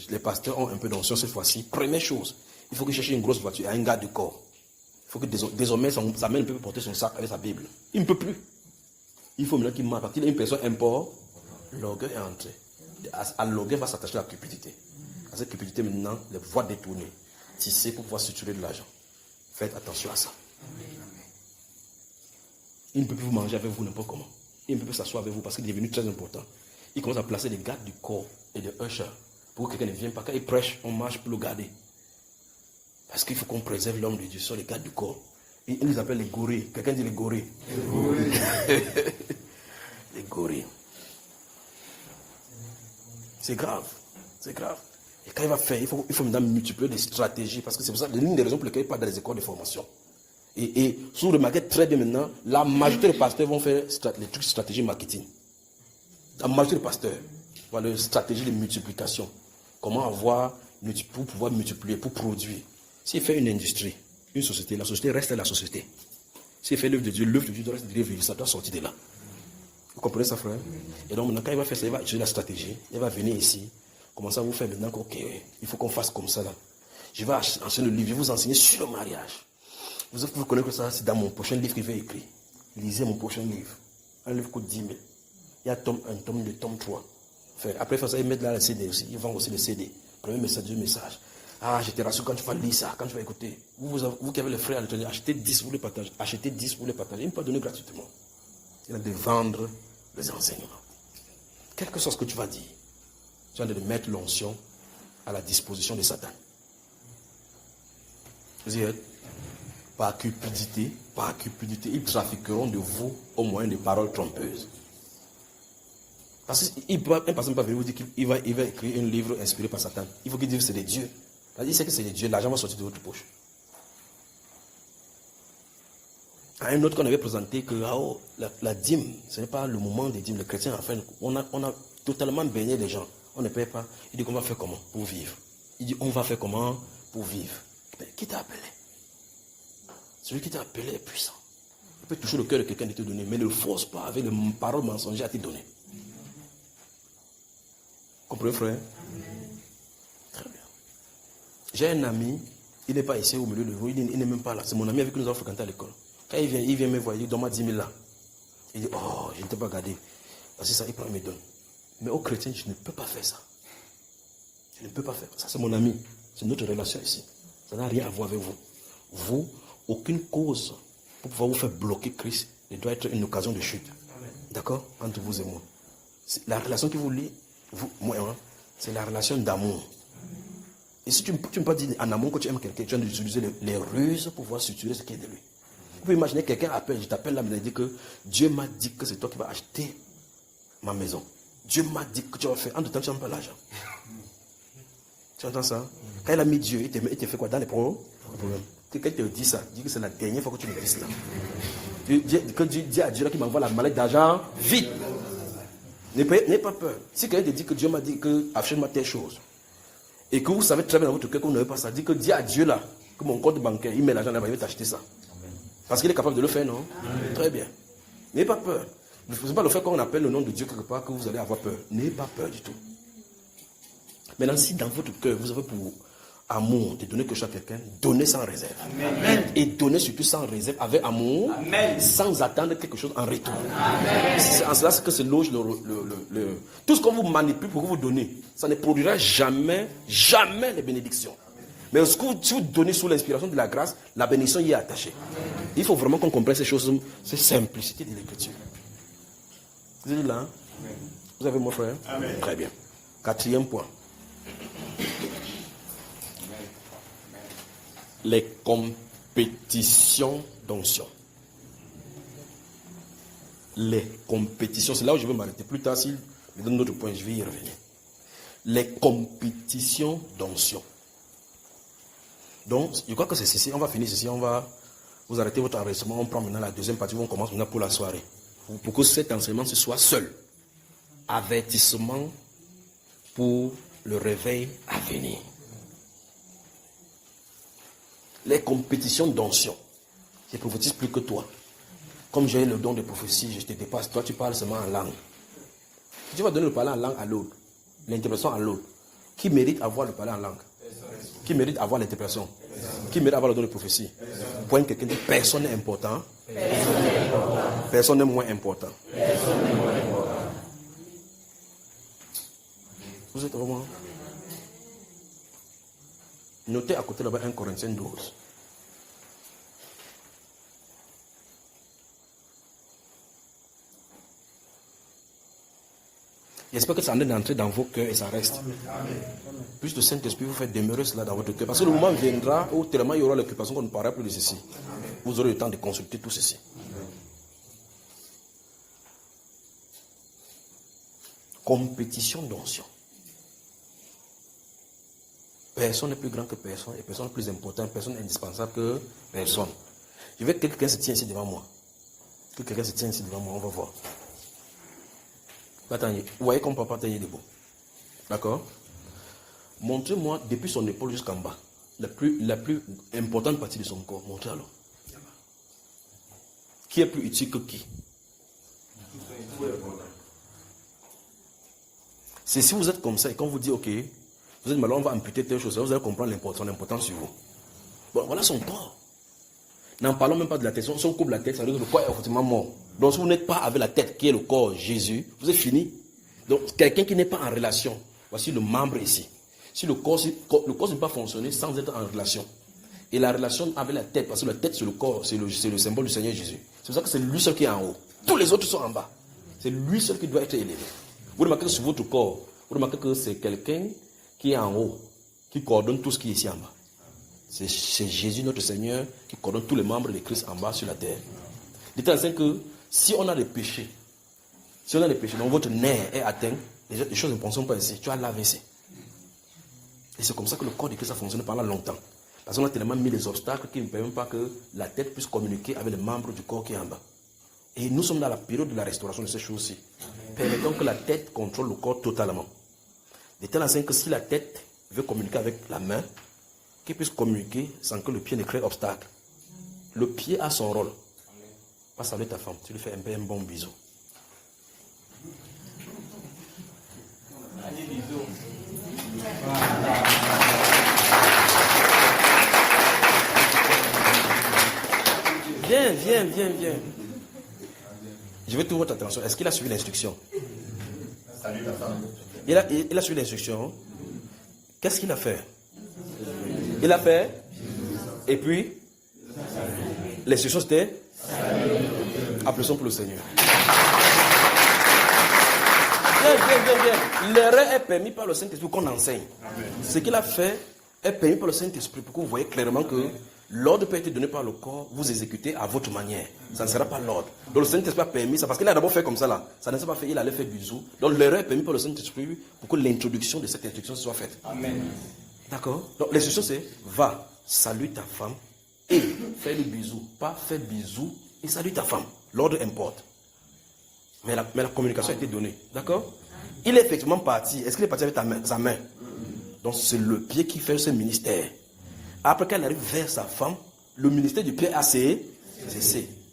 les pasteurs ont un peu d'onction cette fois-ci, première chose, il faut que chercher une grosse voiture, un garde du corps. Il faut que désormais, sa main ne peut plus porter son sac avec sa Bible. Il ne peut plus. Il faut maintenant qu'il marque. Parce qu'il est une personne import, l'orgueil est entré. À l'orgueil va s'attacher la cupidité. À cette cupidité, maintenant, les voies détournées, tisser pour pouvoir structurer de l'argent. Faites attention à ça. Il ne peut plus vous manger avec vous n'importe comment. Il ne peut plus s'asseoir avec vous parce qu'il est devenu très important. Il commence à placer des gardes du corps et des ushers pour que quelqu'un ne vienne pas. Quand il prêche, on marche pour le garder. Parce qu'il faut qu'on préserve l'homme de Dieu sur les gardes du corps. Il les appelle les gorilles. Quelqu'un dit les gorilles. Les gorilles. Les gorilles. C'est grave. C'est grave. Et quand il va faire, il faut maintenant multiplier des stratégies. Parce que c'est pour ça, l'une des raisons pour lesquelles il part dans les écoles de formation. Et si vous remarquez très bien maintenant, la majorité des pasteurs vont faire les trucs de stratégie marketing. La majorité des pasteurs vont faire stratégie de multiplication. Comment avoir, pour pouvoir multiplier, pour produire. S'il fait une industrie, une société, la société reste la société. S'il fait l'œuvre de Dieu doit rester de l'œuvre, ça doit sortir de là. Vous comprenez ça, frère? Et donc maintenant, quand il va faire ça, il va utiliser la stratégie. Il va venir ici, commencer à vous faire maintenant, ok, il faut qu'on fasse comme ça là. Je vais enseigner le livre, je vais vous enseigner sur le mariage. Vous connaissez que ça, c'est dans mon prochain livre qu'il va écrire. Lisez mon prochain livre. Un livre coûte 10 000. Il y a un tome 2, tome 3. Après, il faut ça, ils mettent là le CD aussi. Ils vendent aussi le CD. Premier message, deuxième message. Ah, je te rassure, quand tu vas lire ça, quand tu vas écouter, vous qui avez les frères à l'étranger, achetez 10 pour les partager. Achetez 10 pour les partager. Il ne peut pas donner gratuitement. Il a de vendre les enseignements. Quel que soit ce que tu vas dire, tu as de mettre l'onction à la disposition de Satan. Vous y êtes? Par cupidité, ils trafiqueront de vous au moyen de paroles trompeuses. Parce qu'un pasteur ne peut pas venir vous dire qu'il va écrire un livre inspiré par Satan. Il faut qu'il dise que c'est de Dieu. Il sait que c'est de Dieu, l'argent va sortir de votre poche. À un autre qu'on avait présenté que la dîme, ce n'est pas le moment des dîmes. Les chrétiens, enfin, on a totalement baigné les gens. On ne paye pas. Il dit qu'on va faire comment pour vivre. Il dit on va faire comment pour vivre. Mais qui t'a appelé? Celui qui t'a appelé est puissant. Il peut toucher le cœur de quelqu'un de te donner, mais ne force pas avec les paroles mensongères à te donner. Comprenez, frère? Très bien. J'ai un ami, il n'est pas ici au milieu de vous, il n'est même pas là. C'est mon ami avec qui nous avons fréquenté à l'école. Quand il vient me voir, il dit donne-moi 10 000 là. Il dit oh, je ne t'ai pas gardé. Parce que ça, il prend et me donne. Mais aux chrétiens, je ne peux pas faire ça. Je ne peux pas faire ça. Ça, c'est mon ami. C'est notre relation ici. Ça n'a rien à voir avec vous. Vous, aucune cause pour pouvoir vous faire bloquer Christ ne doit être une occasion de chute. D'accord? Entre vous et moi. La relation qui vous lie, moi, c'est la relation d'amour. Et si tu ne peux pas dire en amour que tu aimes quelqu'un, tu as d'utiliser les ruses pour pouvoir structurer ce qui est de lui. Vous pouvez imaginer quelqu'un appelle, je t'appelle là, mais il dit que Dieu m'a dit que c'est toi qui vas acheter ma maison. Dieu m'a dit que tu vas faire. En tout temps, tu n'as pas l'argent. Tu entends ça? Quand il a mis Dieu, il te fait quoi dans les problèmes? Quelqu'un te dit ça, dit que c'est la dernière fois que tu me dis cela. Que Dieu dit à Dieu là, qui m'envoie la mallette d'argent, vite. N'ayez pas peur. Si quelqu'un te dit que Dieu m'a dit que achète-moi telle chose, et que vous savez très bien dans votre cœur que vous n'avez pas ça, dit que dis à Dieu là, que mon compte bancaire, il met l'argent là-bas, il va t'acheter ça. Parce qu'il est capable de le faire, non? Amen. Très bien. N'ayez pas peur. Ne faisez pas le fait qu'on appelle le nom de Dieu quelque part que vous allez avoir peur. N'ayez pas peur du tout. Maintenant, si dans votre cœur, vous avez pour amour de donner quelque chose à quelqu'un, donnez sans réserve. Amen. Et donnez surtout sans réserve, avec amour, amen, sans attendre quelque chose en retour. C'est en cela que c'est loge tout ce qu'on vous manipule pour vous donner, ça ne produira jamais les bénédictions. Mais si vous donnez sous l'inspiration de la grâce, la bénédiction y est attachée. Il faut vraiment qu'on comprenne ces choses, cette simplicité de l'écriture. Vous êtes là? Hein? Vous avez mon frère? Amen. Très bien. 4e point. Les compétitions d'onction. Les compétitions, c'est là où je vais m'arrêter. Plus tard, s'il me donne d'autres points, je vais y revenir. Les compétitions d'onction. Donc, je crois que c'est ceci. On va finir ceci. On va vous arrêter votre enregistrement. On prend maintenant la deuxième partie. On commence maintenant pour la soirée. Pour que cet enseignement se soit seul. Avertissement pour le réveil à venir. Les compétitions d'onction. Je prophétise plus que toi. Comme j'ai le don de prophétie, je te dépasse. Toi, tu parles seulement en langue. Tu vas donner le parler en langue à l'autre. L'interprétation à l'autre. Qui mérite avoir le parler en langue? Qui mérite avoir l'interprétation? Qui mérite avoir le don de prophétie? Point quelqu'un dit personne n'est important. Personne n'est moins important. Vous êtes vraiment... Notez à côté là-bas 1 Corinthiens 12. J'espère que ça en est d'entrer dans vos cœurs et ça reste. Plus de Saint-Esprit vous fait demeurer cela dans votre cœur. Parce que le moment viendra où tellement il y aura l'occupation qu'on ne parlera plus de ceci. Vous aurez le temps de consulter tout ceci. Compétition d'onction. Personne n'est plus grand que personne et personne n'est plus important, personne n'est indispensable que personne. Je veux que quelqu'un se tienne ici devant moi. Que quelqu'un se tienne ici devant moi, on va voir. Attendez, vous voyez comme papa est debout. D'accord? Montrez-moi depuis son épaule jusqu'en bas, la plus importante partie de son corps. Montrez alors. Qui est plus utile que qui? C'est si vous êtes comme ça et quand vous dites, ok, vous êtes malade, on va amputer telle chose, vous allez comprendre l'importance sur vous. Bon, voilà son corps. N'en parlons même pas de la tête. Si on coupe la tête, ça veut dire que le corps est effectivement mort. Donc si vous n'êtes pas avec la tête qui est le corps Jésus, vous êtes fini. Donc quelqu'un qui n'est pas en relation, voici le membre ici. Si le corps ne peut pas fonctionner sans être en relation. Et la relation avec la tête, parce que la tête c'est le corps, c'est le symbole du Seigneur Jésus. C'est pour ça que c'est lui seul qui est en haut. Tous les autres sont en bas. C'est lui seul qui doit être élevé. Vous remarquez que sur votre corps, vous remarquez que c'est quelqu'un qui est en haut, qui coordonne tout ce qui est ici en bas. C'est Jésus notre Seigneur qui coordonne tous les membres de Christ en bas sur la terre. De telle sorte que si on a des péchés, donc votre nerf est atteint, les choses ne fonctionnent pas ici. Tu as l'AVC. Et c'est comme ça que le corps de Christ a fonctionné pendant longtemps. Parce qu'on a tellement mis les obstacles qui ne permettent pas que la tête puisse communiquer avec les membres du corps qui est en bas. Et nous sommes dans la période de la restauration de ces choses-ci. Permettons que la tête contrôle le corps totalement. De telle sorte que si la tête veut communiquer avec la main, qu'il puisse communiquer sans que le pied ne crée obstacle. Le pied a son rôle. Va saluer ta femme, tu lui fais un bon bisou. Viens. Je veux toute votre attention. Est-ce qu'il a suivi l'instruction? Salut ta femme. Il a suivi l'instruction. Qu'est-ce qu'il a fait? Il a fait. Et puis, l'instruction c'était applaudissons pour le Seigneur. Viens. L'erreur est permise par le Saint-Esprit qu'on enseigne. Ce qu'il a fait est permis par le Saint-Esprit pour que vous voyez clairement que l'ordre peut être donné par le corps, vous exécutez à votre manière. Ça ne sera pas l'ordre. Donc le Saint-Esprit a permis ça parce qu'il a d'abord fait comme ça là. Ça ne s'est pas fait, il allait faire bisous. Donc l'erreur est permise par le Saint-Esprit pour que l'introduction de cette instruction soit faite. Amen. D'accord? Donc l'instruction c'est va, salue ta femme et fais le bisou. Pas fais bisou et salue ta femme. L'ordre importe. Mais la communication a été donnée. D'accord? Il est effectivement parti. Est-ce qu'il est parti avec sa main? Donc c'est le pied qui fait ce ministère. Après qu'elle arrive vers sa femme, le ministère du pied a cessé.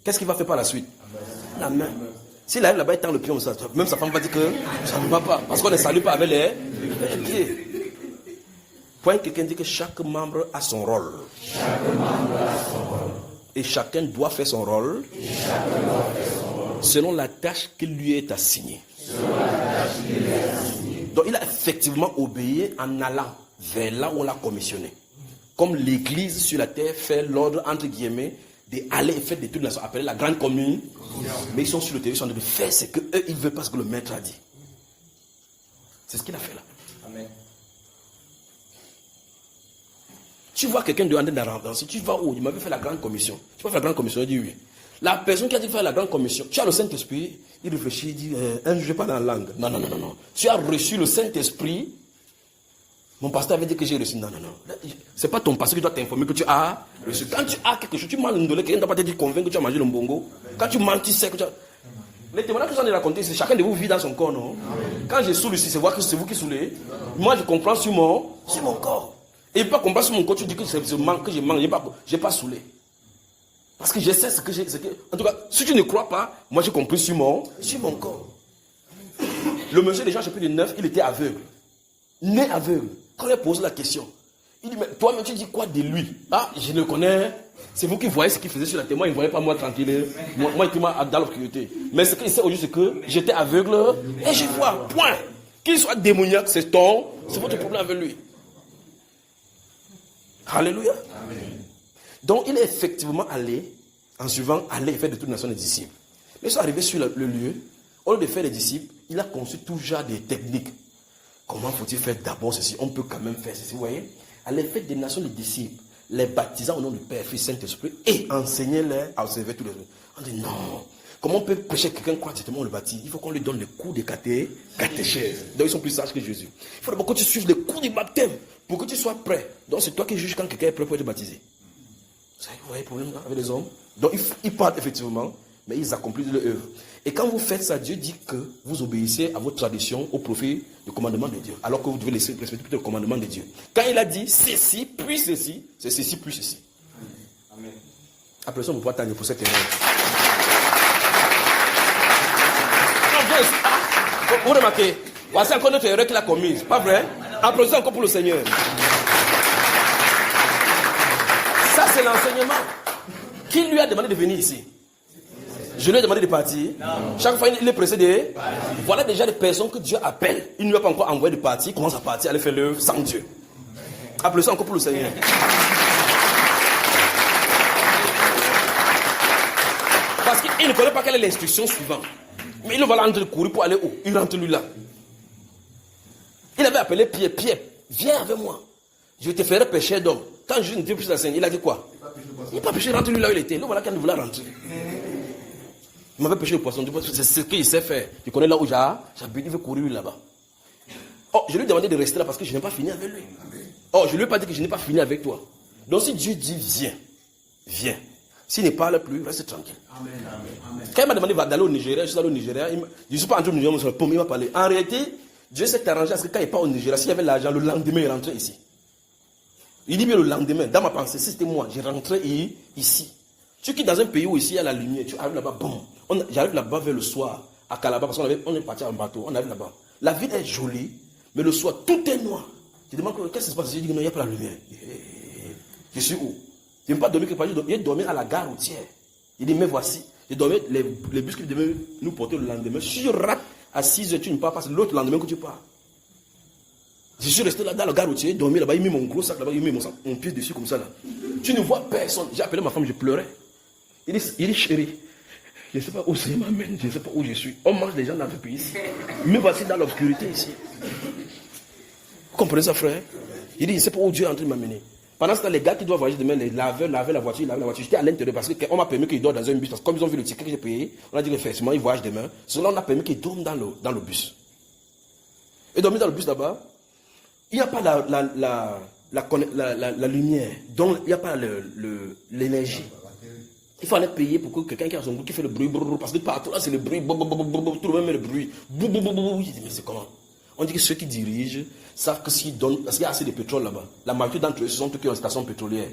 Qu'est-ce qu'il va faire par la suite? La main. S'il arrive là-bas et tend le pied, même sa femme va dire que ça ne va pas. Parce qu'on ne salue pas avec les pieds. Point quelqu'un dit que chaque membre a son rôle. Et chacun doit faire son rôle selon la tâche qui lui est assignée. Donc il a effectivement obéi en allant vers là où on l'a commissionné. Comme l'église sur la terre fait l'ordre, entre guillemets, d'aller et faire des trucs appelés la grande commune. Mais ils sont sur le terrain, ils sont en train de faire ce qu'eux, ils veulent parce que le maître a dit. C'est ce qu'il a fait là. Amen. Tu vois quelqu'un de rentrer, si tu vas où? Il m'avait fait la grande commission. Tu vas faire la grande commission? Il dit oui. La personne qui a dit faire la grande commission, tu as le Saint-Esprit, il réfléchit, il dit, je ne parle pas dans la langue. Non. Tu as reçu le Saint-Esprit. Mon pasteur avait dit que j'ai reçu. Non. Ce n'est pas ton pasteur qui doit t'informer que tu as reçu. Quand tu as quelque chose, tu manges quelqu'un ne doit pas te dire convaincre que tu as mangé le mbongo. Quand tu mens, tu sais que tu as... Les témoignages que j'en ai racontés, c'est chacun de vous vit dans son corps, non? Quand je saoule ici, c'est voir que c'est vous qui saoulez. Moi, je comprends sur mon corps. Et pas comprendre sur mon corps, tu dis que je mange, je n'ai pas saoulé. Parce que je sais ce que j'ai. En tout cas, si tu ne crois pas, moi j'ai compris sur mon corps. Le monsieur, déjà, j'ai plus de 9, il était aveugle. Né aveugle. Quand on lui pose la question, il dit, mais toi-même, tu dis quoi de lui? Ah, je le connais. C'est vous qui voyez ce qu'il faisait sur la terre. Moi, il ne voyait pas moi tranquille. Moi, j'étais dans l'obscurité. Mais ce qu'il sait aujourd'hui, c'est que j'étais aveugle et je vois. Point. Qu'il soit démoniaque, c'est votre problème avec lui. Alléluia. Amen. Donc, il est effectivement allé, en suivant, aller faire de toute nation des disciples. Mais ils sont arrivés sur le lieu, au lieu de faire des disciples, il a conçu tout genre de techniques. Comment faut-il faire d'abord ceci? On peut quand même faire ceci, vous voyez? Aller faire des nations des disciples, les baptisant au nom du Père, Fils, Saint-Esprit, et enseigner-les à observer tous les jours. On dit non. Comment on peut prêcher quelqu'un croit directement on le baptise? Il faut qu'on lui donne les cours de catéchèse. Donc ils sont plus sages que Jésus. Il faut d'abord que tu suives les cours du baptême pour que tu sois prêt. Donc c'est toi qui juges quand quelqu'un est prêt pour être baptisé. Vous voyez le problème là avec les hommes? Donc ils partent effectivement, mais ils accomplissent leur œuvre. Et quand vous faites ça, Dieu dit que vous obéissez à votre tradition, au profit du commandement de Dieu. Alors que vous devez laisser respecter plutôt le commandement de Dieu. Quand il a dit ceci, puis ceci, c'est ceci, puis ceci. Amen. Après ça, on ne peut pas attendre pour cette erreur. Vous remarquez, voici encore notre erreur qu'il a commise. Pas vrai? Applaudissez encore pour le Seigneur. Ça, c'est l'enseignement. Qui lui a demandé de venir ici? Je lui ai demandé de partir. Non. Chaque fois, il est pressé de... Voilà déjà des personnes que Dieu appelle. Il ne lui a pas encore envoyé de partir. Il commence à partir, aller faire l'œuvre sans Dieu. Applaudissez encore pour le Seigneur. Parce qu'il ne connaît pas quelle est l'instruction suivante. Mais il va l'entrer de courir pour aller où? Il rentre lui là. Il avait appelé Pierre. Pierre, viens avec moi. Je te ferai pécher d'homme. Quand Jésus ne dit plus la scène, il a dit quoi? Il n'a pas péché, rentre lui là où il était. Là, voilà quand il voulait rentrer. Il m'avait pêché le poisson. C'est ce qu'il sait faire. Il connaît là où j'habite. Il veut courir là-bas. Oh, je lui ai demandé de rester là parce que je n'ai pas fini avec lui. Oh, je ne lui ai pas dit que je n'ai pas fini avec toi. Donc si Dieu dit viens, viens. S'il ne parle plus, reste tranquille. Amen, amen. Quand il m'a demandé d'aller au Nigeria, je suis allé au Nigeria. Je ne suis pas entré au Nigeria, il m'a parlé. En réalité, Dieu s'est arrangé à ce que quand il part au Nigeria, s'il y avait l'argent, le lendemain, il rentrait ici. Il dit bien le lendemain, dans ma pensée, si c'était moi, je rentrais ici. Tu quittes dans un pays où ici il y a la lumière, tu arrives là-bas, bon. J'arrive là-bas vers le soir, à Calabar, parce qu'on est parti en bateau, on arrive là-bas. La ville est jolie, mais le soir, tout est noir. Je demande, qu'est-ce qui se passe? Je dis, non, il n'y a pas la lumière. Je suis où? Je n'ai pas dormi quelque part, j'ai dormi à la gare routière. Il dit, mais voici, j'ai dormi, les bus qui devaient nous porter le lendemain. Si je rate à 6 h, tu ne pars pas, c'est l'autre lendemain que tu pars. Je suis resté là dans la gare routière, j'ai dormi là-bas, il met mon gros sac là-bas, il met mon pied dessus comme ça là. Tu ne vois personne. J'ai appelé ma femme, je pleurais. Il dit chérie, je ne sais pas où c'est m'amène, je ne sais pas où je suis. On mange des gens dans ce pays ici. Me voici dans l'obscurité ici. Vous comprenez ça, frère? Il dit, je ne sais pas où Dieu est en train de m'amener. Pendant ce temps, les gars qui doivent voyager demain, les laveurs, laver la voiture. J'étais à l'intérieur parce qu'on m'a permis qu'ils dorment dans un bus. Parce que comme ils ont vu le ticket que j'ai payé, on a dit qu'effectivement, ils voyagent demain. Cela, on a permis qu'ils dorment dans le bus. Et dormir dans le bus là-bas, il n'y a pas la lumière. Donc, il n'y a pas l'énergie. Il faut aller payer pour que quelqu'un qui a son groupe qui fait le bruit, parce que partout là c'est le bruit, tout le monde met le bruit. Je dis, mais c'est comment? On dit que ceux qui dirigent savent que s'ils donnent, parce qu'il y a assez de pétrole là-bas. La majorité d'entre eux, ce sont ceux qui ont une station pétrolière.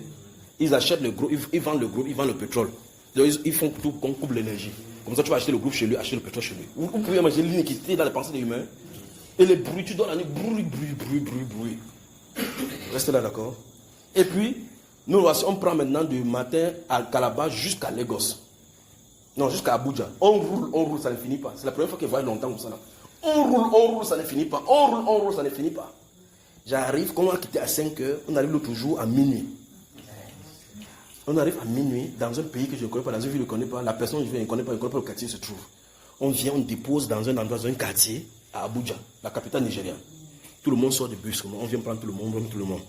Ils achètent le groupe, ils vendent le groupe, ils vendent le pétrole. Donc ils font tout qu'on coupe l'énergie. Comme ça, tu vas acheter le groupe chez lui, acheter le pétrole chez lui. Vous pouvez imaginer l'iniquité dans les pensées des humains. Et les bruits, tu donnes la nuit, bruit. Restez là, d'accord? Et puis, nous, on prend maintenant du matin à Calabar jusqu'à Lagos. Non, jusqu'à Abuja. On roule, ça ne finit pas. C'est la première fois qu'il voyage longtemps comme ça. Là. On roule, ça ne finit pas. On roule, ça ne finit pas. J'arrive, quand on a quitté à 5 h, on arrive l'autre jour à minuit. On arrive à minuit dans un pays que je ne connais pas, dans une ville que je ne connais pas. La personne je ne connais pas, le quartier se trouve. On vient, on dépose dans un endroit, dans un quartier, à Abuja, la capitale nigériane. Tout le monde sort du bus, on vient prendre tout le monde.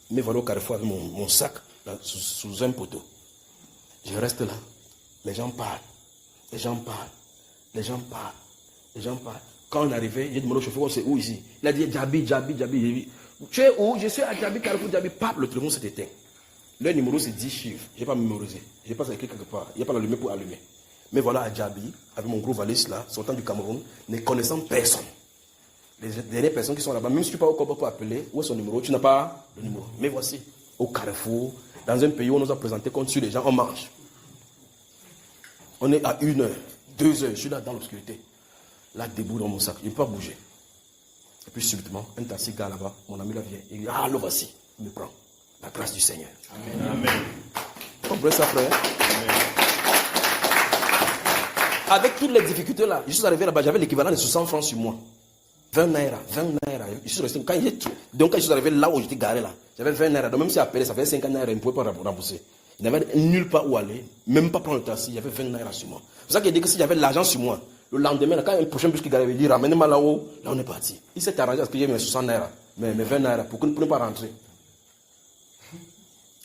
Mais voilà au carrefour avec mon sac là, sous un poteau. Je reste là. Les gens parlent. Quand on est arrivé, j'ai demandé au chauffeur, c'est où ici? Il a dit Djabi. Tu es où? Je suis à Djabi, Carrefour Djabi. Pape, le téléphone s'est éteint. Le numéro c'est 10 chiffres. Je n'ai pas mémorisé. Je n'ai pas écrit quelque part. Il n'y a pas l'allumé pour allumer. Mais voilà à Djabi, avec mon gros valise là, sortant du Cameroun, ne connaissant personne. Les dernières personnes qui sont là-bas, même si tu n'as pas au corps pour appeler, où est son numéro? Tu n'as pas le numéro. Mais voici, au Carrefour, dans un pays où on nous a présenté comme sur les gens, on marche. On est à 1 h, 2 h, je suis là dans l'obscurité. Là, debout dans mon sac, je ne peux pas bouger. Et puis subitement, un taxi gars là-bas, mon ami là vient. Il dit, ah, le voici. Il me prend. La grâce du Seigneur. Amen. Vous comprenez ça, frère? Amen. Avec toutes les difficultés là, je suis arrivé là-bas, j'avais l'équivalent de 60 francs sur moi. 20 naira. Je suis resté, donc quand je suis arrivé là où j'étais garé là, j'avais 20 naira. Donc même si appelé, ça fait 50 naira, il ne pouvait pas rembourser. Il n'avait nulle part où aller, même pas prendre le taxi, il y avait 20 naira sur moi. C'est ça qu'il dit que si j'avais l'argent sur moi, le lendemain, là, quand un prochain bus qui garé, il dit ramenez-moi là-haut, là on est parti. Il s'est arrangé à ce que j'ai mes 60 naira, mes 20 naira, pour ne pas rentrer.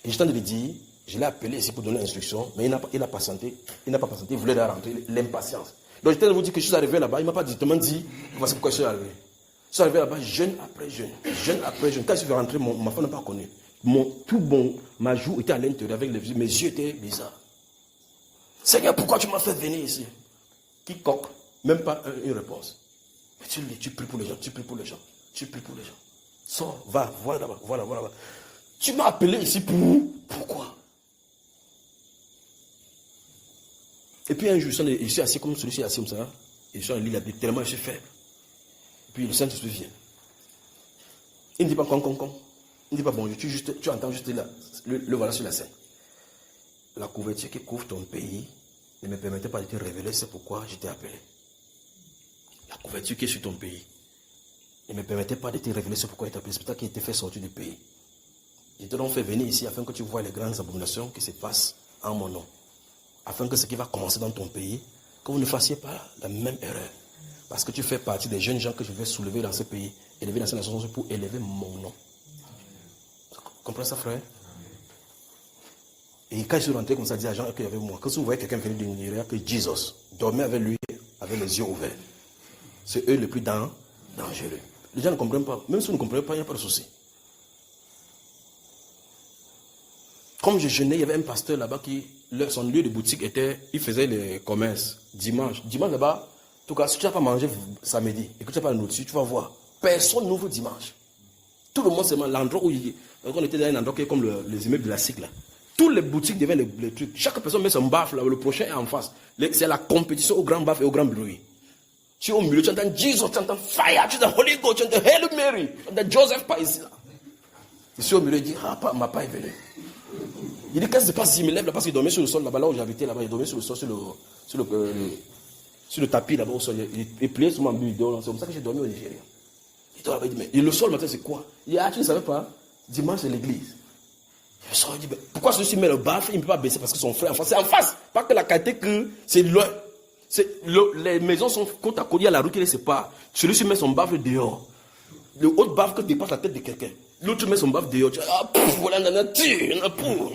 Et je t'en ai dit, je l'ai appelé ici pour donner l'instruction, mais il n'a pas patienté, il voulait rentrer, l'impatience. Donc je t'ai vous dire que je suis arrivé là-bas, il ne m'a pas directement dit, voici pourquoi je suis arrivé. Je suis arrivé là-bas, jeune après jeune. Quand je suis rentré, ma femme n'a pas connu. Ma joue était à l'intérieur avec les yeux, mes yeux étaient bizarres. Seigneur, pourquoi tu m'as fait venir ici? Quiconque, même pas une réponse. Mais tu pries pour les gens, tu pries pour les gens. Sors, va, voilà là-bas, voilà. Tu m'as appelé ici pourquoi? Et puis un jour, je suis assis comme celui-ci, assis comme ça. Et je suis en lit, tellement je suis faible. Et puis le Saint-Esprit vient. Il ne dit pas con. Il ne dit pas bonjour, tu entends juste là, le voilà sur la scène. La couverture qui couvre ton pays ne me permettait pas de te révéler, c'est pourquoi je t'ai appelé. La couverture qui est sur ton pays ne me permettait pas de te révéler, c'est pourquoi je t'ai appelé. C'est pour ça qu'il t'a fait sortir du pays. Je te donc fait venir ici afin que tu vois les grandes abominations qui se passent en mon nom. Afin que ce qui va commencer dans ton pays, que vous ne fassiez pas la même erreur. Parce que tu fais partie des jeunes gens que je vais soulever dans ce pays, élever dans cette nation pour élever mon nom. Vous comprenez ça, frère? Et quand je suis rentré comme ça, je dis à Jean qu'il y avait moi. Quand vous voyez quelqu'un venir d'une Nigeria, que Jesus dormait avec lui, avec les yeux ouverts. C'est eux les plus dangereux. Les gens ne comprennent pas. Même si vous ne comprenez pas, il n'y a pas de souci. Comme je jeûnais, il y avait un pasteur là-bas qui, son lieu de boutique était, il faisait les commerces dimanche. Dimanche là-bas, en tout cas, si tu n'as pas mangé samedi et que tu n'as pas nourriture, tu vas voir. Personne n'ouvre dimanche. Tout le monde, c'est l'endroit où on était dans un endroit qui est comme les immeubles de la cycle. Toutes les boutiques deviennent les trucs. Chaque personne met son baffle là, le prochain est en face. C'est la compétition au grand baffle et au grand bruit. Tu es au milieu, tu entends Jesus, tu entends Fire, tu entends Holy Ghost, tu entends Hail Mary, tu entends Joseph pas ici là. Je suis au milieu, il dit, ma pas est venu. Il dit, qu'est-ce qui se passe? Il me lève là parce qu'il dormait sur le sol là-bas, là où j'habitais là-bas, il dormait sur le sol, sur le tapis là-bas au sol. Il pliait sur mon bureau, c'est comme ça que j'ai dormi au Nigeria. Il dort là-bas, il dit, mais le sol matin c'est quoi? Il dit, tu ne savais pas? Dimanche c'est l'église. Je sors, il dit, pourquoi celui-ci met le baffle, il ne peut pas baisser parce que son frère en face, c'est en face. Pas que la qualité que c'est loin. Les maisons sont côte à côte, il y a la rue qui les sépare. Celui-ci met son baffle dehors. Le haut baffle que dépasse la tête de quelqu'un. L'autre met son baffle dehors. Tu dis, voilà, nana, tire, pour.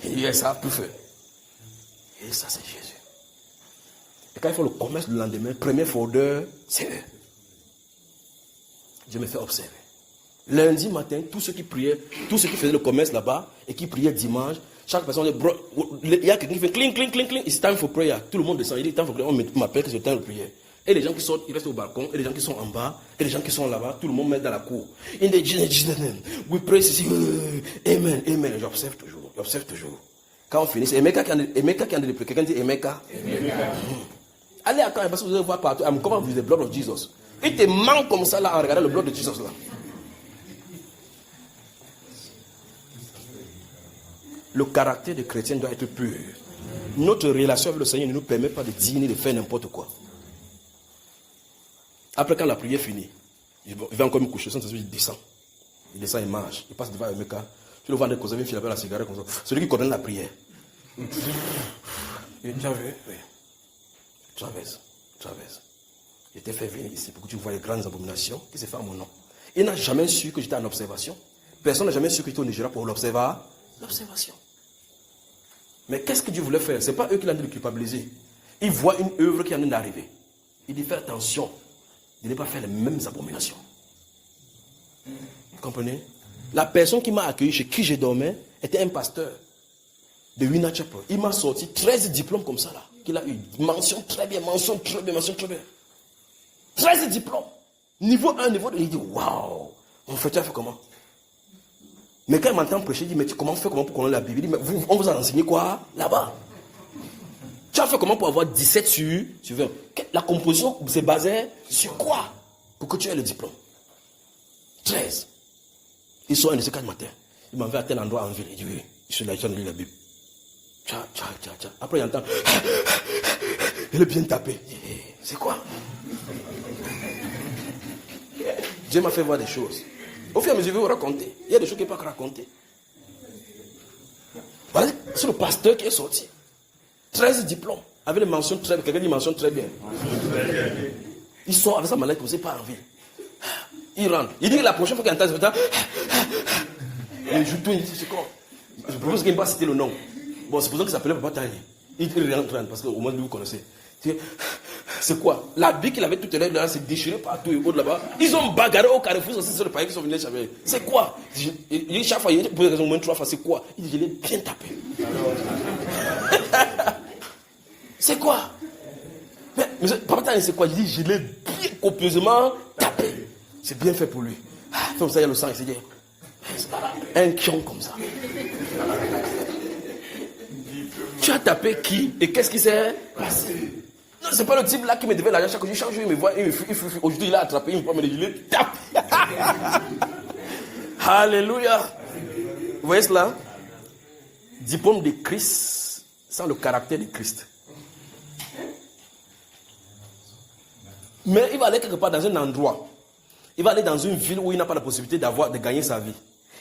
Et ça a pu faire. Et ça, c'est Jésus. Et quand il faut le commerce le lendemain, premier fraudeur, c'est eux. Je me fais observer. Lundi matin, tous ceux qui priaient, tous ceux qui faisaient le commerce là-bas et qui priaient dimanche, chaque personne, il y a quelqu'un qui fait cling, cling, cling, cling, it's time for prayer. Tout le monde descend, il dit time for prayer, on m'appelle que c'est temps de prière. Et les gens qui sortent, ils restent au balcon, et les gens qui sont en bas, et les gens qui sont là-bas, tout le monde met dans la cour. In the Jesus name, we pray, amen, amen. J'observe toujours. Quand on finit, c'est Emeka qui en a de prier. Quelqu'un dit Emeka. Allez à quand, parce que vous allez voir partout, I'm covered with the blood of Jesus. Il te manque comme ça là en regardant le blood de Jesus là. Le caractère de chrétien doit être pur. Notre relation avec le Seigneur ne nous permet pas de dire ni de faire n'importe quoi. Après, quand la prière finit, il va encore me coucher, il descend. Il descend, il marche. Il passe devant Emeka. Tu le vois, il une fille avec la cigarette comme ça. Celui qui connaît la prière. Tu as vu? Oui. Traverse. Je t'ai fait venir ici pour que tu vois les grandes abominations qui se font à mon nom. Il n'a jamais su que j'étais en observation. Personne n'a jamais su que j'étais au Nigeria pour l'observation. Mais qu'est-ce que Dieu voulait faire? Ce n'est pas eux qui l'ont dit de culpabiliser. Ils voient une œuvre qui est en train d'arriver. Il dit, fais attention de ne pas faire les mêmes abominations. Vous comprenez? La personne qui m'a accueilli, chez qui je dormais, était un pasteur de Winner Chapel. Il m'a sorti 13 diplômes comme ça là. Qu'il a eu. Mention très bien. 13 diplômes. Niveau 1, niveau 2. Il dit, waouh. Mon frère, tu as fait comment? Mais quand il m'entend prêcher, il dit, mais tu comment faire comment pour connaître la Bible? Il dit, mais on vous a enseigné quoi là-bas? Tu as fait comment pour avoir 17 sur 20? La composition se basait sur quoi? Pour que tu aies le diplôme. 13. Ils sont un de ces 4 matins. Il m'en va à tel endroit en ville. Il dit oui, je suis là, je lis la Bible. Tcha. Après, il entend. Il est bien tapé. C'est quoi? Dieu m'a fait voir des choses. Au fur et à mesure, je vais vous raconter. Il y a des choses qu'il ne peut pas raconter. Voilà, c'est le pasteur qui est sorti. 13 diplômes. Avec les mentions très bien. Quelqu'un dit mention très bien. Il sort avec sa mallette comme ça, il part en ville. Il rentre. Il dit que la prochaine fois qu'il entend ça, il joue tout, il dit c'est quoi? Je propose qu'il ne va pas citer le nom. Bon, c'est pour ça qu'il s'appelait Papa Tani. Il rentre parce qu'au moins vous connaissez. C'est quoi? La bille qu'il avait tout à l'heure là, c'est déchiré partout et autres là-bas. Ils ont bagarré au carrefour, c'est sur le paillet qui sont venus chercher. C'est quoi? Chaque fois, il pose au moins 3 fois, c'est quoi? Il dit je l'ai bien tapé. C'est quoi? Mais Papa Tani, c'est quoi? Il dit je l'ai bien copieusement tapé. C'est bien fait pour lui. Comme ça, il y a le sang, il s'est dit un kion comme ça. Tu as tapé qui? Et qu'est-ce qui s'est passé? Non, c'est pas le type là qui me devait l'argent chaque jour. Il change, il me voit, il fuit. Aujourd'hui, il a attrapé, il me prend mes gilets, tape. Alléluia. Vous voyez cela? Diplôme de Christ sans le caractère de Christ. Mais il va aller quelque part dans un endroit. Il va aller dans une ville où il n'a pas la possibilité de gagner sa vie.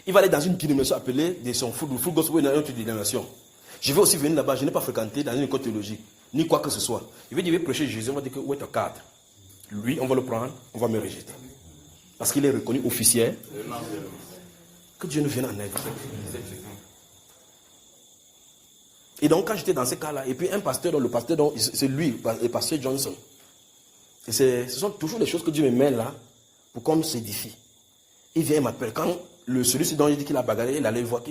Il va aller dans une dénomination appelée de son full gospel ou une autre dénomination. Je vais aussi venir là-bas, je n'ai pas fréquenté dans une école théologique, ni quoi que ce soit. Je vais prêcher Jésus, on va dire que où est ton cadre? Lui, on va le prendre, on va me rejeter. Parce qu'il est reconnu officiel. Que Dieu nous vienne en aide. Et donc, quand j'étais dans ces cas-là, et puis un pasteur, c'est lui, le pasteur Johnson. Et ce sont toujours des choses que Dieu me met là, pour qu'on s'édifie. Il vient et m'appelle. Quand celui-ci dont il dit qu'il a bagarré, il allait voir.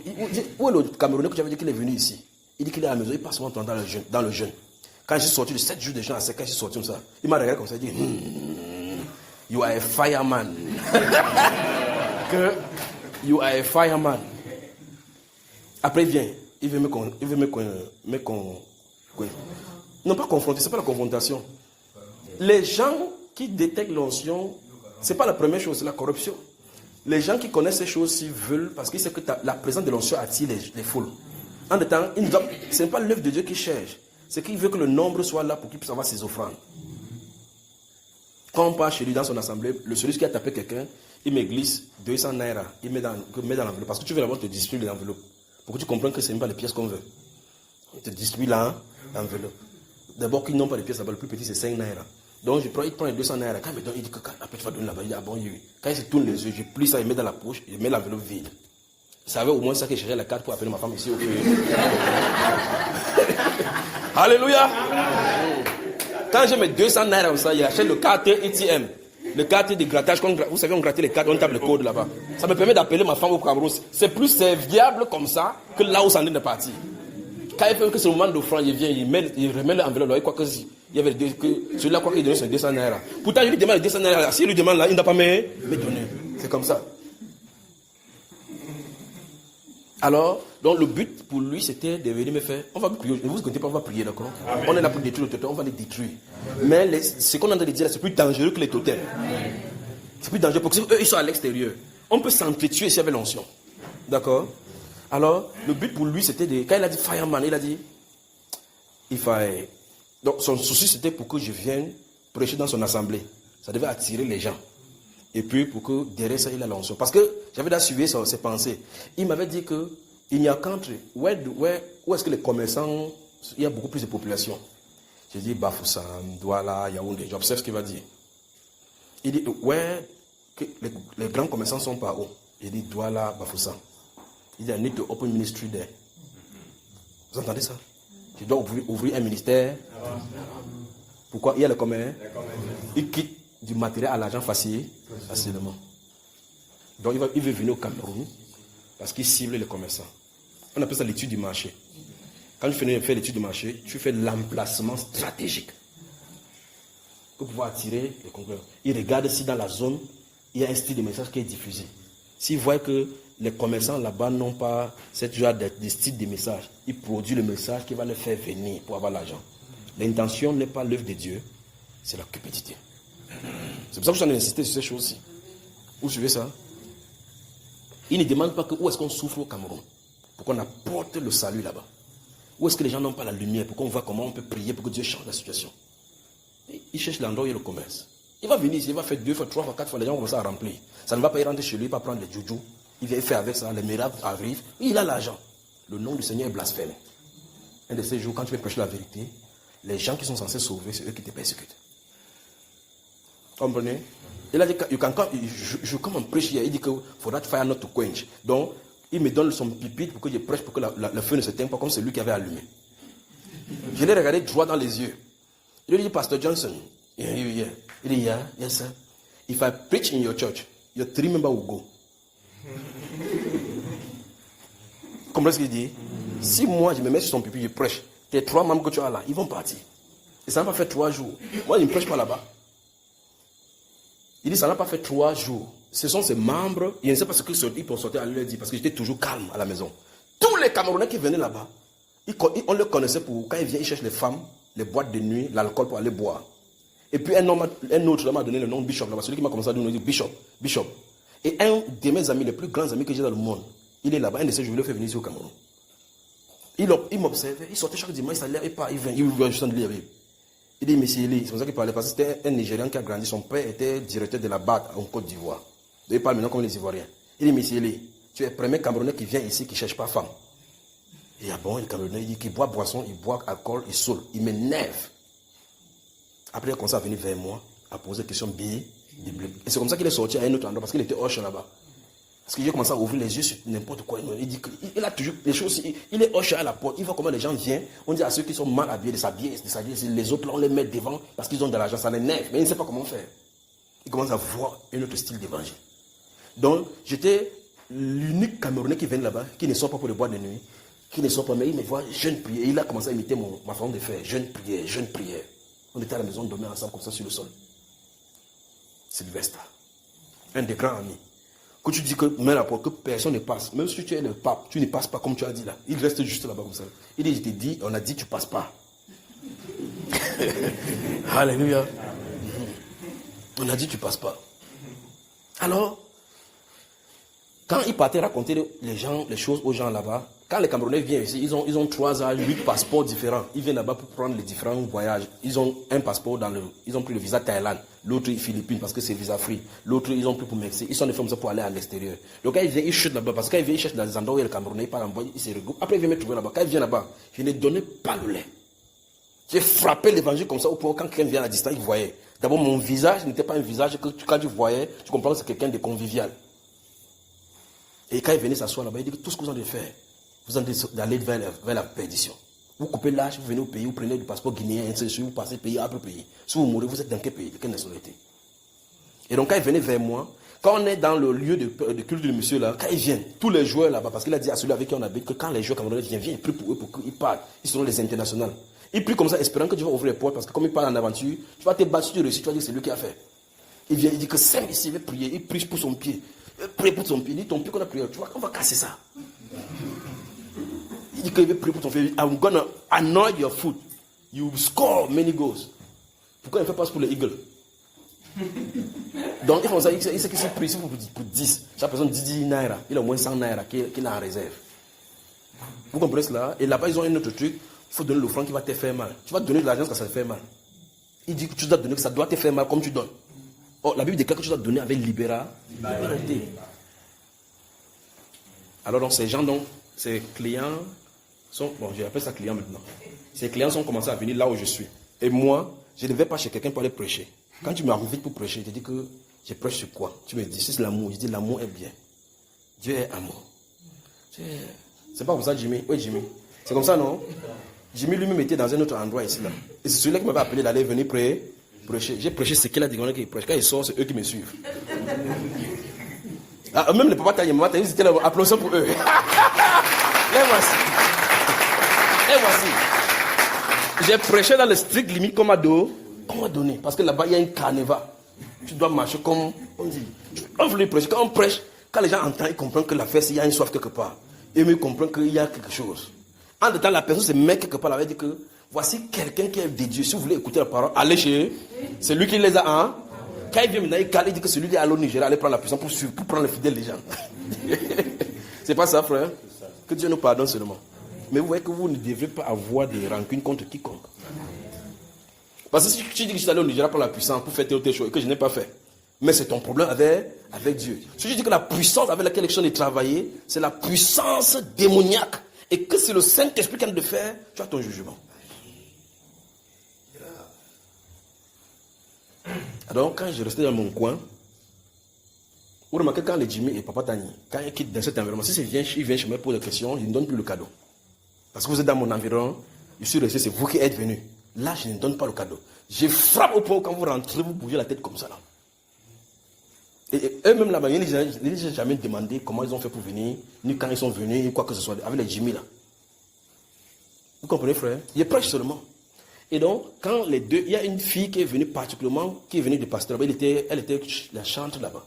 Où est le Camerounais que tu avais dit qu'il est venu ici? Il dit qu'il est à la maison, il passe son temps dans le jeûne. Quand je suis sorti de 7 jours de jeûne à 5, quand je suis sorti comme ça, il m'a regardé comme ça, il dit You are a fireman. You are a fireman. Après, il vient, il veut non, pas confronter, c'est pas la confrontation. Les gens qui détectent l'onction, c'est pas la première chose, c'est la corruption. Les gens qui connaissent ces choses-ci veulent, parce qu'ils savent que la présence de l'onction attire les foules. En même temps, ce n'est pas l'œuvre de Dieu qui cherche, c'est qu'il veut que le nombre soit là pour qu'il puisse avoir ses offrandes. Quand on part chez lui dans son assemblée, celui qui a tapé quelqu'un, il me glisse 200 naira, il met dans l'enveloppe. Parce que tu veux d'abord te distribuer l'enveloppe. Pour que tu comprennes que ce n'est pas les pièces qu'on veut. Il te distribue l'enveloppe. D'abord, qu'ils n'ont pas les pièces là-bas, le plus petit c'est 5 naira. Donc il prend les 200 naira. Quand il me donne, il dit que après tu vas donner là-bas. Il dit ah bon, oui. Quand il se tourne les yeux, je plie ça, il met dans la poche, il met l'enveloppe vide. Il savait au moins ça que je cherchais la carte pour appeler ma femme ici au pays. Alléluia. Quand j'ai mes 200 naira comme ça, il achète le carte ATM. Le carte de grattage, vous savez, on gratte les cartes, on tape le code là-bas. Ça me permet d'appeler ma femme au Cameroun. C'est plus serviable comme ça que là où ça en est de partir. Quand il fait que c'est le moment d'offrande, il vient, il remet l'enveloppe là, il croit que il y avait celui-là, quoi qu'il donne, c'est 200 naira. Pourtant, je lui demande les 200 naira. S'il lui demande là, il n'a pas me donner. C'est comme ça. Alors, donc le but pour lui, c'était de venir me faire. On va prier. Ne vous inquiétez pas, on va prier, d'accord? On est là pour détruire le totem, on va les détruire. Mais ce qu'on est en train de dire là, c'est plus dangereux que les totems. C'est plus dangereux parce qu'eux, ils sont à l'extérieur. On peut s'entretuer s'il y avait l'onction. D'accord? Alors, le but pour lui, c'était de. Quand il a dit fireman, il a dit. Il fallait. Donc, son souci, c'était pour que je vienne prêcher dans son assemblée. Ça devait attirer les gens. Et puis, pour que derrière ça, il a l'onction. Parce que j'avais déjà suivi ses pensées. Il m'avait dit qu'il n'y a qu'entre. Où est-ce que les commerçants. Il y a beaucoup plus de population. J'ai dit Bafoussam, Douala, Yaoundé. J'observe ce qu'il va dire. Il dit que les grands commerçants sont par où? Il dit Douala, Bafoussam. Il dit I need to open ministry there. Vous entendez ça? Je dois ouvrir un ministère. Pourquoi? Il y a le commerce. Il quitte du matériel à l'argent facilement. Donc il veut venir au Cameroun parce qu'il cible les commerçants. On appelle ça l'étude du marché. Quand tu fais l'étude du marché, tu fais l'emplacement stratégique pour pouvoir attirer les concurrents. Il regarde si dans la zone, il y a un style de message qui est diffusé. S'il voit que les commerçants là-bas n'ont pas cette genre de style de message, il produit le message qui va les faire venir pour avoir l'argent. L'intention n'est pas l'œuvre de Dieu, c'est la cupidité. C'est pour ça que je suis en insisté sur ces choses-ci. Vous suivez ça? Ils ne demandent pas que où est-ce qu'on souffre au Cameroun, pour qu'on apporte le salut là-bas. Où est-ce que les gens n'ont pas la lumière, pour qu'on voit comment on peut prier pour que Dieu change la situation. Ils cherchent l'endroit où il y a le commerce. Il va venir ici, il va faire 2 fois, 3 fois, 4 fois, les gens vont commencer à remplir. Ça ne va pas y rentrer chez lui, pas prendre les joujou. Il vient faire avec ça, les miracles arrivent, il a l'argent. Le nom du Seigneur est blasphémé. Un de ces jours, quand tu veux prêcher la vérité, les gens qui sont censés sauver, c'est eux qui te persécutent. Comprenez? Il a dit, comme on prêche hier, il dit que for that fire not to quench. Donc, il me donne son pupitre pour que je prêche, pour que le feu ne se teigne pas comme celui qui avait allumé. Je l'ai regardé droit dans les yeux. Il lui dit, Pastor Johnson, il dit, yes sir. If I preach in your church, your 3 members will go. Comprenez ce qu'il dit? Si moi je me mets sur son pupitre, je prêche, tes 3 membres que tu as là, ils vont partir. Et ça n'a pas fait 3 jours. Moi, je ne prêche pas là-bas. Il dit, ça n'a pas fait 3 jours. Ce sont ses membres, je ne sais pas ce qu'ils peuvent sortir à leur dire, parce que j'étais toujours calme à la maison. Tous les Camerounais qui venaient là-bas, on les connaissait pour, quand ils viennent, ils cherchent les femmes, les boîtes de nuit, l'alcool pour aller boire. Et puis un autre m'a donné le nom de Bishop là-bas. Celui qui m'a commencé à donner Bishop. Et un de mes amis, les plus grands amis que j'ai dans le monde, il est là-bas. Un de ces jours, je le fais venir ici au Cameroun. Il m'observait, il sortait chaque dimanche, il s'allait, il venait, il voulait juste lire. Il dit, monsieur Eli, c'est pour ça qu'il parlait, parce que c'était un Nigérian qui a grandi. Son père était directeur de la BAT en Côte d'Ivoire. Il parle maintenant comme les Ivoiriens. Il dit, monsieur Eli, tu es le premier Camerounais qui vient ici qui ne cherche pas femme. Il dit, ah bon, le Camerounais, il dit qu'il boit boisson, il boit alcool, il saoule, il m'énerve. Après, il a commencé à venir vers moi, à poser des questions bibliques. Et c'est comme ça qu'il est sorti à un autre endroit, parce qu'il était hoche là-bas. Parce que j'ai commencé à ouvrir les yeux sur n'importe quoi. Il dit qu'il a toujours les choses. Il est hoche à la porte. Il voit comment les gens viennent. On dit à ceux qui sont mal habillés de s'habiller. Les autres, là, on les met devant parce qu'ils ont de l'argent. Ça l'énerve. Mais il ne sait pas comment faire. Il commence à voir un autre style d'évangile. Donc, j'étais l'unique Camerounais qui vient là-bas, qui ne sort pas pour les boîtes de nuit, qui ne sort pas, mais il me voit jeune prière. Et il a commencé à imiter ma façon de faire. Jeune prière. On était à la maison, on dormait ensemble comme ça sur le sol. Sylvestre, un des grands amis. Quand tu dis que mets la porte, que personne ne passe, même si tu es le pape, tu ne passes pas comme tu as dit là. Il reste juste là-bas comme ça. Il dit, je t'ai dit, on a dit, tu ne passes pas. Alléluia. On a dit, tu ne passes pas. Alors, quand il partait raconter les choses aux gens là-bas, quand les Camerounais viennent ici, ils ont 3 à 8 passeports différents. Ils viennent là-bas pour prendre les différents voyages. Ils ont un passeport ils ont pris le visa Thaïlande, l'autre Philippines parce que c'est visa free, l'autre ils ont pris pour Mexique. Ils sont des femmes pour aller à l'extérieur. Donc quand ils viennent, ils chutent là-bas parce que quand ils viennent, ils cherchent dans les endroits où il y a les Camerounais, ils partent en voyage, ils se regroupent. Après ils viennent me trouver là-bas. Quand ils viennent là-bas, je ne donnais pas le lait. J'ai frappé l'évangile comme ça au point quand quelqu'un vient à la distance, il voyait. D'abord mon visage n'était pas un visage que quand tu voyais, tu comprends que c'est quelqu'un de convivial. Et quand il venait s'asseoir là-bas, il dit que tout ce que vous avez fait, vous allez vers la perdition. Vous coupez l'âge, vous venez au pays, vous prenez du passeport guinéen, vous passez pays après pays. Si vous mourrez, vous êtes dans quel pays, de quelle nationalité? Et donc quand il venait vers moi, quand on est dans le lieu de culte de monsieur là, quand ils viennent, tous les joueurs là-bas, parce qu'il a dit à celui avec qui on habite que quand les joueurs camerounais viennent, il prie pour eux pour qu'ils partent. Ils seront les internationaux. Il prie comme ça, espérant que Dieu va ouvrir les portes, parce que comme il parle en aventure, tu vas te battre, si tu réussis, tu vas dire que c'est lui qui a fait. Il vient, il dit que Sam ici, il veut prier, il prie pour son pied. Prie pour ton pied, il dit ton pied qu'on a prié, tu vois, on va casser ça. Il dit qu'il veut prier pour ton pied. I'm gonna anoint your foot. You score many goals. Pourquoi il ne fait pas ça pour les Eagles? Donc il sait qu'il s'est pris pour 10. Chaque personne dit 10 naira. Il a au moins 100 naira qu'il a en réserve. Vous comprenez cela? Et là-bas, ils ont un autre truc. Il faut donner l'offrande qui va te faire mal. Tu vas donner de l'argent quand ça te fait mal. Il dit que tu dois donner, que ça doit te faire mal comme tu donnes. Oh, la Bible déclare que tu dois donner avec libéralité. Alors donc ces gens, donc, ces clients sont, bon, j'appelle ça client maintenant. Ces clients sont commencés à venir là où je suis. Et moi, je ne vais pas chez quelqu'un pour aller prêcher. Quand tu m'invites pour prêcher, je te dis que je prêche sur quoi? Tu me dis, c'est l'amour. Je dis, l'amour est bien. Dieu est amour. C'est pas comme ça, Jimmy? Oui, Jimmy. C'est comme ça, non? Jimmy lui-même était dans un autre endroit ici, là. Et c'est celui-là qui m'avait appelé d'aller venir prêcher. J'ai prêché ce qu'il a dit qu'il prêche. Quand il sort, c'est eux qui me suivent. Ah, même les papas taillés, maman taillés, ils étaient là, applaudissant pour eux. Les voici. J'ai prêché dans les strictes limites qu'on m'a donné. Parce que là-bas, il y a un carnaval. Tu dois marcher comme on dit. On veut prêcher. Quand on prêche, quand les gens entendent, ils comprennent que la fête, il y a une soif quelque part. Et ils comprennent qu'il y a quelque chose. En temps, la personne se met quelque part, elle dit que voici quelqu'un qui est de Dieu. Si vous voulez écouter la parole, allez chez eux. C'est lui qui les a. Quand il vient maintenant, il dit que celui-là est allé au Nigeria, aller prendre la puissance pour prendre les fidèles des gens. C'est pas ça, frère. Que Dieu nous pardonne seulement. Mais vous voyez que vous ne devez pas avoir des rancunes contre quiconque. Parce que si tu dis que je suis allé au Nigeria pour la puissance, pour faire telle chose, et que je n'ai pas fait, mais c'est ton problème avec Dieu. Si je dis que la puissance avec laquelle les gens ont travaillé, c'est la puissance démoniaque, et que c'est le Saint-Esprit qui a de faire, tu as ton jugement. Alors, quand je restais dans mon coin, vous remarquez quand les Jimmy et Papa Tani, quand ils quittent dans cet environnement, si il vient chez moi pour des questions, je ne donne plus le cadeau. Parce que vous êtes dans mon environnement, je suis resté, c'est vous qui êtes venus. Là, je ne donne pas le cadeau. Je frappe au point où quand vous rentrez, vous bougez la tête comme ça là. Et eux-mêmes là-bas, ils n'ont jamais demandé comment ils ont fait pour venir, ni quand ils sont venus, ni quoi que ce soit, avec les Jimmy là. Vous comprenez, frère? Il prêche seulement. Et donc, quand les deux, il y a une fille qui est venue particulièrement, qui est venue de pasteur, elle était la chante là-bas.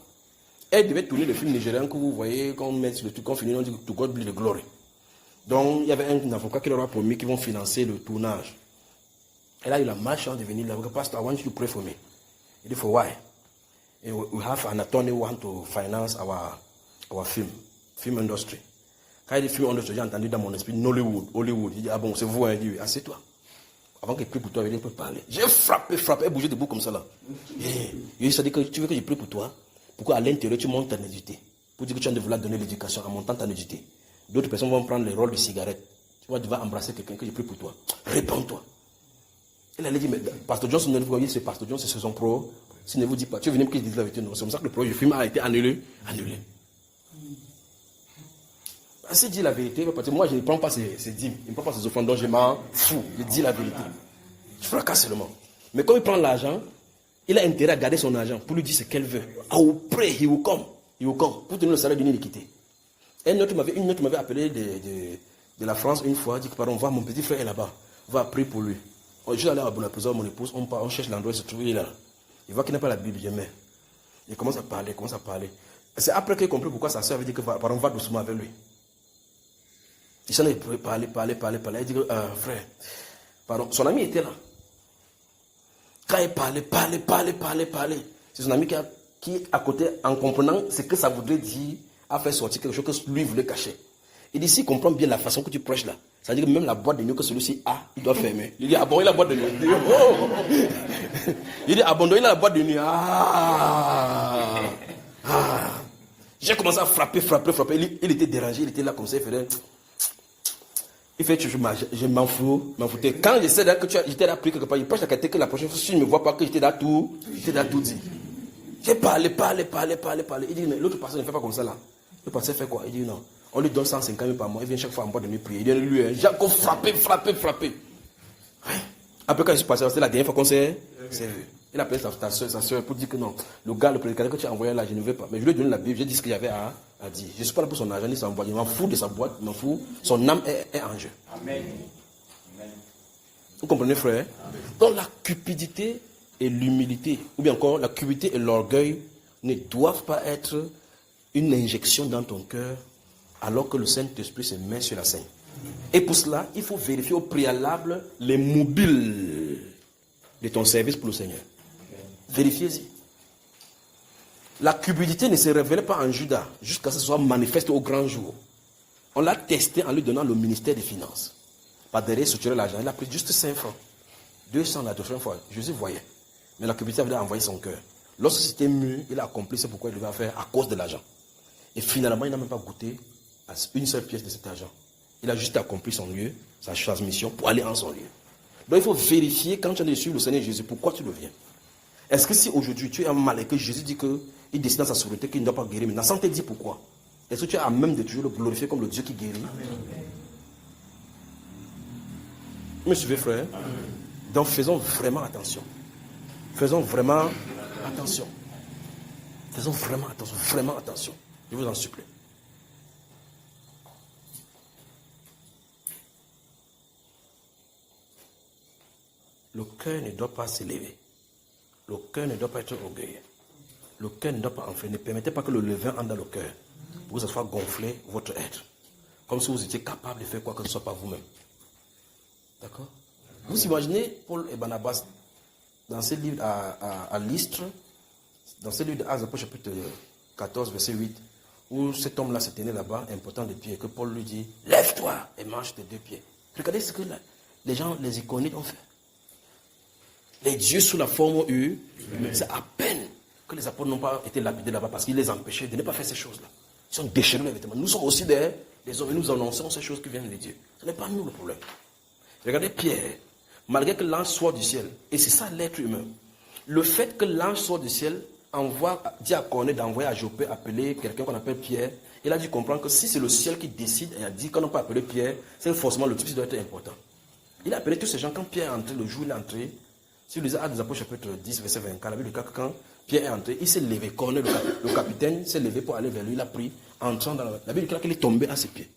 Elle devait tourner le film nigérien que vous voyez, quand on met sur le truc, qu'on finit, on dit to God be the glory. Donc, il y avait un avocat qui leur a promis qu'ils vont financer le tournage. Elle a eu la malchance de venir là, pastor, I want you to pray for me. Il dit, for why? We have an attorney who want to finance our film industry. Quand il dit film industry, j'ai entendu dans mon esprit Hollywood. Il dit, ah bon, c'est vous, hein? Il dit, assieds-toi. Avant qu'il prie pour toi, il peut parler. J'ai frappé, bougé debout comme ça là. Et ça dit que tu veux que je prie pour toi, pourquoi à l'intérieur tu montes ta nudité? Pour dire que tu as de vouloir donner l'éducation en montant ta nudité. D'autres personnes vont prendre le rôle de cigarette. Tu vas embrasser quelqu'un que je prie pour toi. Répands-toi. Elle allait dire, mais Pasteur Johnson, ne vous voyez, c'est Pasteur Johnson, c'est son pro. S'il ne vous dit pas, tu es venu pour qu'il dise la vérité. Non, c'est comme ça que le projet du film a été annulé. S'il dit la vérité, parce que moi je ne prends pas ses dîmes, je ne prends pas ses offrandes, donc je m'en fous. Je dis la vérité. Je fracasse seulement. Mais quand il prend l'argent, il a intérêt à garder son argent pour lui dire ce qu'elle veut. I will pray, he will come. Pour tenir le salaire d'une iniquité. Une autre m'avait appelé de la France une fois, dit que pardon, mon petit frère est là-bas, va prier pour lui. Je suis allé à Bonaparte, mon épouse, on cherche l'endroit où il se trouve, il est là. Il voit qu'il n'a pas la Bible, jamais. Il commence à parler. C'est après qu'il a compris pourquoi sa soeur avait dit que pardon, va doucement avec lui. Il s'en est parlé. Il dit que, frère, pardon, son ami était là. Quand il parlait, c'est son ami qui à côté, en comprenant ce que ça voudrait dire, a fait sortir quelque chose que lui voulait cacher. Il dit, s'il comprend bien la façon que tu prêches là, ça veut dire que même la boîte de nuit que celui-ci a, il doit fermer. Il dit, abandonnez la boîte de nuit. Il dit, abandonnez la boîte de nuit. J'ai commencé à frapper. Il était dérangé, il était là comme ça, il fait, je m'en foutais. Quand je sais que j'étais là pris quelque part, il prêche la qualité que la prochaine fois, si je ne me vois pas que j'étais là tout dit. J'ai parlé. Il dit, mais l'autre personne ne fait pas comme ça là. Le pasteur fait quoi? Il dit, non. On lui donne 150 000 par mois, il vient chaque fois en boîte de nuit prier. Il dit, lui, j'ai encore frappé. Après, quand je suis passé, c'était la dernière fois qu'on s'est vu. Il a appelé sa soeur pour dire que non, le prédicateur que tu as envoyé là, je ne veux pas. Mais je lui ai donné la Bible, j'ai dit ce qu'il y avait à dire. Je ne suis pas là pour son argent ni sa boîte. Je m'en fous de sa boîte, je m'en fous. Son âme est en jeu. Amen. Vous comprenez, frère? Amen. Donc la cupidité et l'humilité, ou bien encore la cupidité et l'orgueil, ne doivent pas être une injection dans ton cœur alors que le Saint-Esprit se met sur la scène. Et pour cela, il faut vérifier au préalable les mobiles de ton service pour le Seigneur. Vérifiez-y. La cupidité ne se révélait pas en Judas jusqu'à ce que ce soit manifeste au grand jour. On l'a testé en lui donnant le ministère des Finances. Pas derrière structurer l'argent. Il a pris juste 5 francs. 200 la deuxième fois. Jésus voyait. Mais la cupidité avait envoyé son cœur. Lorsque c'était mûr, il a accompli ce pourquoi il devait faire à cause de l'argent. Et finalement, il n'a même pas goûté à une seule pièce de cet argent. Il a juste accompli son lieu, sa mission pour aller en son lieu. Donc il faut vérifier quand tu as suivre le Seigneur Jésus, pourquoi tu le viens. Est-ce que si aujourd'hui tu es un mal et que Jésus dit qu'il décide dans sa souveraineté qu'il ne doit pas guérir, mais sans te dire pourquoi, est-ce que tu es à même de toujours le glorifier comme le Dieu qui guérit? Vous me suivez, frère? Amen. Donc faisons vraiment attention. Faisons vraiment attention. Je vous en supplie. Le cœur ne doit pas s'élever. Le cœur ne doit pas être orgueilleux. Le cœur ne doit pas enfler. Ne permettez pas que le levain entre dans le cœur pour que ça soit gonflé votre être. Comme si vous étiez capable de faire quoi que ce soit par vous-même. D'accord? Vous imaginez Paul et Barnabas dans ces livres à Lystre, Dans ce livre d'Actes, chapitre 14, verset 8, où cet homme-là se tenait là-bas, important de pied, que Paul lui dit, lève-toi et marche tes 2 pieds. Regardez ce que les gens, les iconiques ont fait. Les dieux sous la forme humaine, c'est à peine que les apôtres n'ont pas été lapidés là-bas parce qu'ils les empêchaient de ne pas faire ces choses-là. Ils ont déchiré les vêtements. Nous sommes aussi des hommes et nous annonçons ces choses qui viennent de Dieu. Ce n'est pas nous le problème. Regardez Pierre, malgré que l'ange soit du ciel, et c'est ça l'être humain, le fait que l'ange soit du ciel dit à Corneille d'envoyer à Joppé appeler quelqu'un qu'on appelle Pierre. Il a dû comprendre que si c'est le ciel qui décide, et a dit qu'on n'a pas appelé Pierre, c'est forcément le type qui doit être important. Il a appelé tous ces gens quand Pierre est entré, le jour où il est entré. Si vous lisez Actes des Apôtres chapitre 10, verset 24, la Bible dit que quand Pierre est entré, il s'est levé. Corneille, le capitaine, s'est levé pour aller vers lui. Il a pris, entrant dans la Bible dit qu'il est tombé à ses pieds.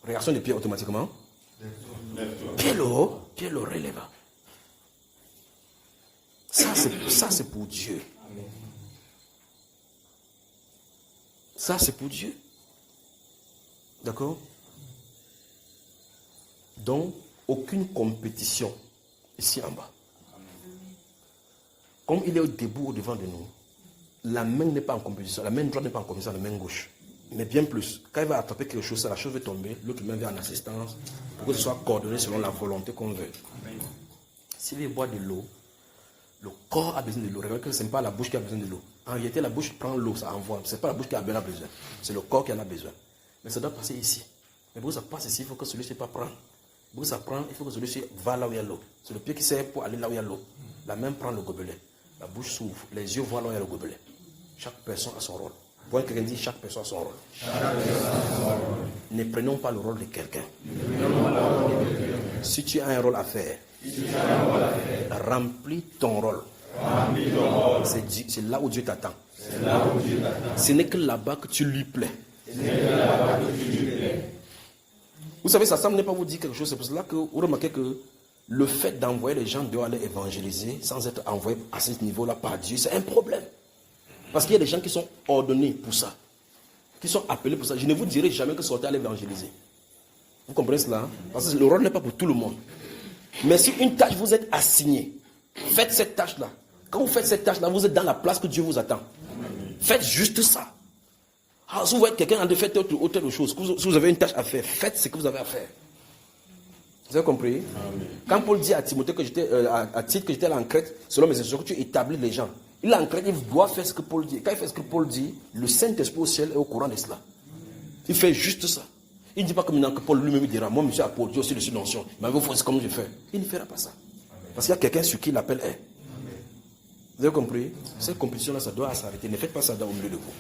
Réaction de Pierre automatiquement. Pierre le releva. Ça, c'est pour Dieu. Ça, c'est pour Dieu. D'accord? Donc, aucune compétition ici en bas. Comme il est debout au devant de nous, la main n'est pas en compétition, la main droite n'est pas en compétition, la main gauche. Mais bien plus, quand il va attraper quelque chose, la chose va tomber, l'autre main vient en assistance pour que ce soit coordonné selon la volonté qu'on veut. S'il veut boire de l'eau, le corps a besoin de l'eau. Regardez que ce n'est pas la bouche qui a besoin de l'eau. En réalité, la bouche prend l'eau, ça envoie. Ce n'est pas la bouche qui a besoin. C'est le corps qui en a besoin. Mais ça doit passer ici. Mais pour que ça passe ici, il faut que celui-ci ne pas prendre. Pour que ça prenne, il faut que celui-ci va là où il y a l'eau. C'est le pied qui sert pour aller là où il y a l'eau. La main prend le gobelet. La bouche s'ouvre. Les yeux voient là où il y a le gobelet. Chaque personne a son rôle. Pour quelqu'un dit, chaque personne a son rôle. Ne prenons pas le rôle de quelqu'un. Si tu as un rôle à faire, remplis ton rôle. C'est là où Dieu t'attend. Ce n'est que là-bas que tu lui plais. Vous savez, ça semble ne pas vous dire quelque chose. C'est pour cela que vous remarquez que le fait d'envoyer les gens dehors aller évangéliser sans être envoyés à ce niveau-là par Dieu, c'est un problème. Parce qu'il y a des gens qui sont ordonnés pour ça, qui sont appelés pour ça. Je ne vous dirai jamais que sortez à l'évangéliser. Vous comprenez cela? Parce que le rôle n'est pas pour tout le monde. Mais si une tâche vous est assignée, faites cette tâche-là. Quand vous faites cette tâche-là, vous êtes dans la place que Dieu vous attend. Faites juste ça. Alors, si vous voyez quelqu'un en train de faire autre chose, si vous avez une tâche à faire, faites ce que vous avez à faire. Vous avez compris? Amen. Quand Paul dit à Timothée que à Tite que j'étais là en Crète, selon mes instructions, tu établis les gens. Il est en Crète, il doit faire ce que Paul dit. Quand il fait ce que Paul dit, le Saint-Esprit au ciel est au courant de cela. Il fait juste ça. Il ne dit pas que maintenant que Paul lui-même dira, moi, monsieur Apôtre, Dieu aussi le subvention, mais vous faites comme je fais. Il ne fera pas ça. Parce qu'il y a quelqu'un sur qui l'appel est. Vous avez compris? Cette compétition-là, ça doit s'arrêter. Ne faites pas ça au milieu de vous.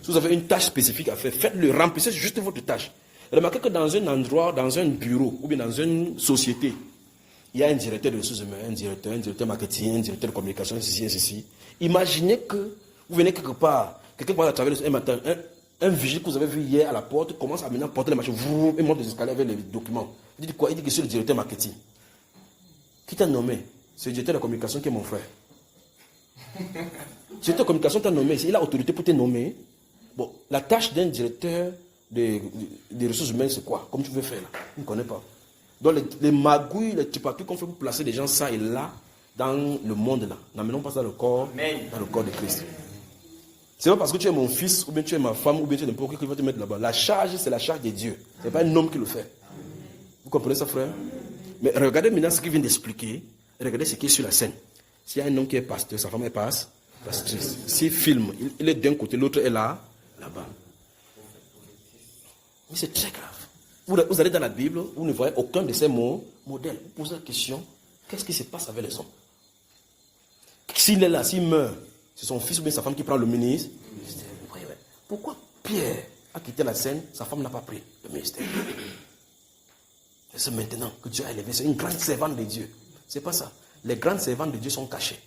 Si vous avez une tâche spécifique à faire, faites-le, remplissez juste votre tâche. Remarquez que dans un endroit, dans un bureau, ou bien dans une société, il y a un directeur de ressources humaines, un directeur marketing, un directeur de communication, ceci. Imaginez que vous venez quelque part, quelqu'un passe à travers un matin, un vigile que vous avez vu hier à la porte commence à maintenant porter les machines, et monte des escaliers avec les documents. Il dit quoi? Il dit que c'est le directeur marketing. Qui t'a nommé? C'est le directeur de la communication qui est mon frère. Le directeur de communication t'a nommé, il a autorité pour te nommer. Bon, la tâche d'un directeur des ressources humaines, c'est quoi? Comme tu veux faire là? On ne connaît pas. Donc les magouilles, les tripatouilles qu'on fait pour placer des gens ça et là, dans le monde là. N'amenons pas ça dans le corps de Christ. C'est pas parce que tu es mon fils, ou bien tu es ma femme, ou bien tu es n'importe qui va te mettre là-bas. La charge, c'est la charge de Dieu. Ce n'est pas un homme qui le fait. Vous comprenez ça, frère? Mais regardez maintenant ce qu'il vient d'expliquer. Regardez ce qui est sur la scène. S'il y a un homme qui est pasteur, sa femme est pastrice. S'il filme, il est d'un côté, l'autre est là-bas. Mais c'est très grave. Vous allez dans la Bible, vous ne voyez aucun de ces mots modèles. Vous posez la question, qu'est-ce qui se passe avec les hommes? S'il est là, s'il meurt, c'est son fils ou bien sa femme qui prend le ministère. Pourquoi Pierre a quitté la scène, sa femme n'a pas pris le ministère? C'est maintenant que Dieu a élevé. C'est une grande servante de Dieu. C'est pas ça. Les grandes servantes de Dieu sont cachées.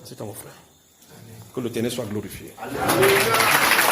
C'est à mon frère. Que le Ténèbre soit glorifié. Alléluia.